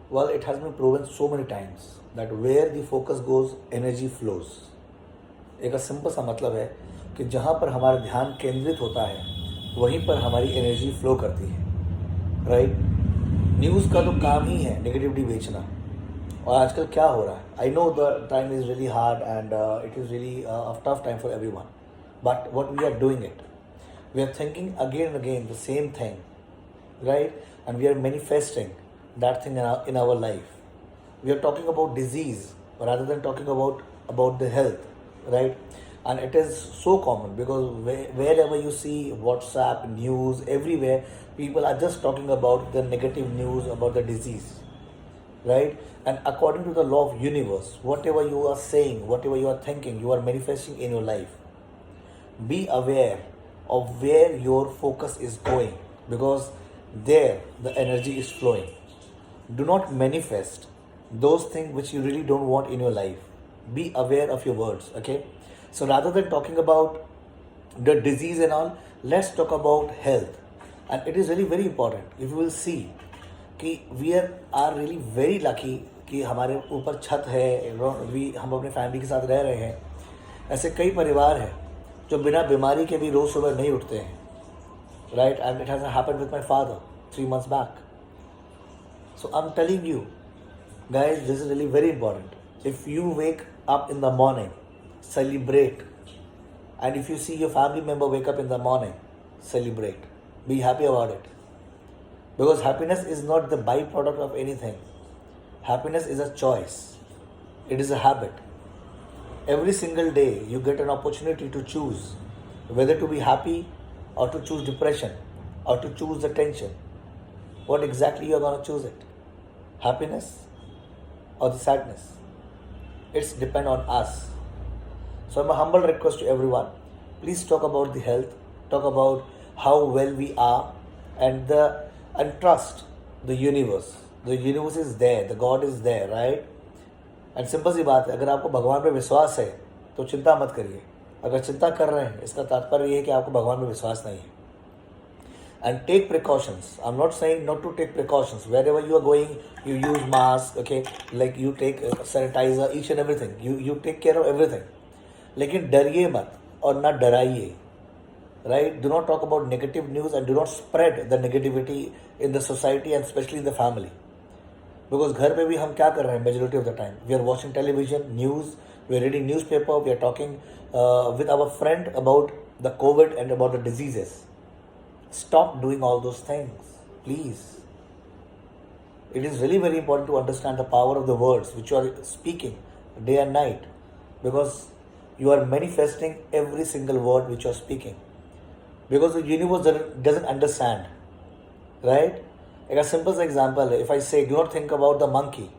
Well, it has been proven so many times that where the focus goes, energy flows. एक simple सा मतलब है कि जहाँ पर हमारा ध्यान केंद्रित होता है वहीं पर हमारी एनर्जी फ्लो करती है, राइट? न्यूज़ का तो काम ही है नेगेटिविटी बेचना। और आजकल क्या हो रहा है, I know the time is really hard and it is really tough time for everyone, but what we are doing it, we are thinking again and again the same thing, right? And we are manifesting that thing in our life. We are talking about disease rather than talking about the health, right? And it is so common because wherever you see WhatsApp news, everywhere people are just talking about the negative news about the disease, right? And according to the law of universe, whatever you are saying, whatever you are thinking, you are manifesting in your life. Be aware of where your focus is going because there the energy is flowing. Do not manifest those things which you really don't want in your life. Be aware of your words, okay? So rather than talking about the disease and all, let's talk about health. And it is really very important. If you will see कि we are really very lucky कि हमारे ऊपर छत है, हम अपने family के साथ रह रहे हैं। ऐसे कई परिवार हैं जो बिना बीमारी के भी रोज़ सुबह नहीं उठते हैं, right? And it has happened with my father 3 months back. So I'm telling you, guys, this is really very important. If you wake up in the morning, celebrate. And if you see your family member wake up in the morning, celebrate. Be happy about it. Because happiness is not the byproduct of anything. Happiness is a choice. It is a habit. Every single day you get an opportunity to choose whether to be happy or to choose depression or to choose the tension. What exactly you are going to choose it? Happiness or the sadness? It's depend on us. So my humble request to everyone, please talk about the health, talk about how well we are, and trust the universe. The universe is there, the God is there, right? And simple सी बात है, अगर आपको भगवान पे विश्वास है तो चिंता मत करिए। अगर चिंता कर रहे हैं इसका तात्पर्य ये है कि आपको भगवान पे विश्वास नहीं है। And take precautions, I am not saying not to take precautions, wherever you are going you use mask, okay, like you take sanitizer, each and everything, you take care of everything. लेकिन डरिए मत और ना डराइए, right? Do not talk about negative news and do not spread the negativity in the society and specially in the family. Because घर पे भी हम क्या कर रहे हैं majority of the time? We are watching television news, we are reading newspaper, we are talking with our friend about the COVID and about the diseases. Stop doing all those things, please. It is really very important to understand the power of the words which you are speaking day and night, because you are manifesting every single word which you are speaking. Because the universe doesn't understand, right? Like a simple example, if I say, do not think about the monkey,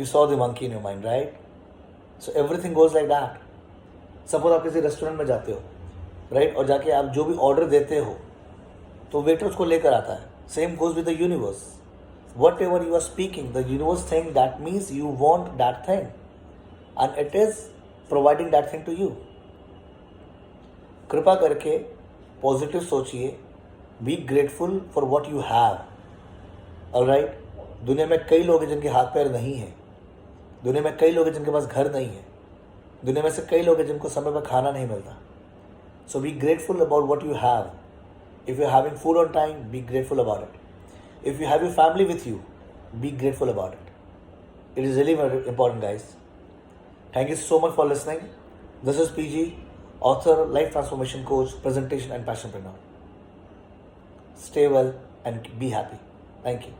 you saw the monkey in your mind, right? So everything goes like that. Suppose आप किसी restaurant में जाते हो, right? और जाके आप जो भी ऑर्डर देते हो तो वेटर उसको लेकर आता है. Same goes with the universe. Whatever you are speaking, the universe think that means you want that thing and it is providing that thing to you. कृपा करके पॉजिटिव सोचिए, be grateful for what you have. Alright? दुनिया में कई लोग हैं जिनके हाथ पैर नहीं हैं. दुनिया में कई लोग हैं जिनके पास घर नहीं है. दुनिया में से कई लोग हैं जिनको समय पर खाना नहीं मिलता. So be grateful about what you have. If you're having food on time, be grateful about it. If you have your family with you, be grateful about it. It is really very important, guys. Thank you so much for listening. This is PG, author, life transformation coach, presentation and passionpreneur. Stay well and be happy. Thank you.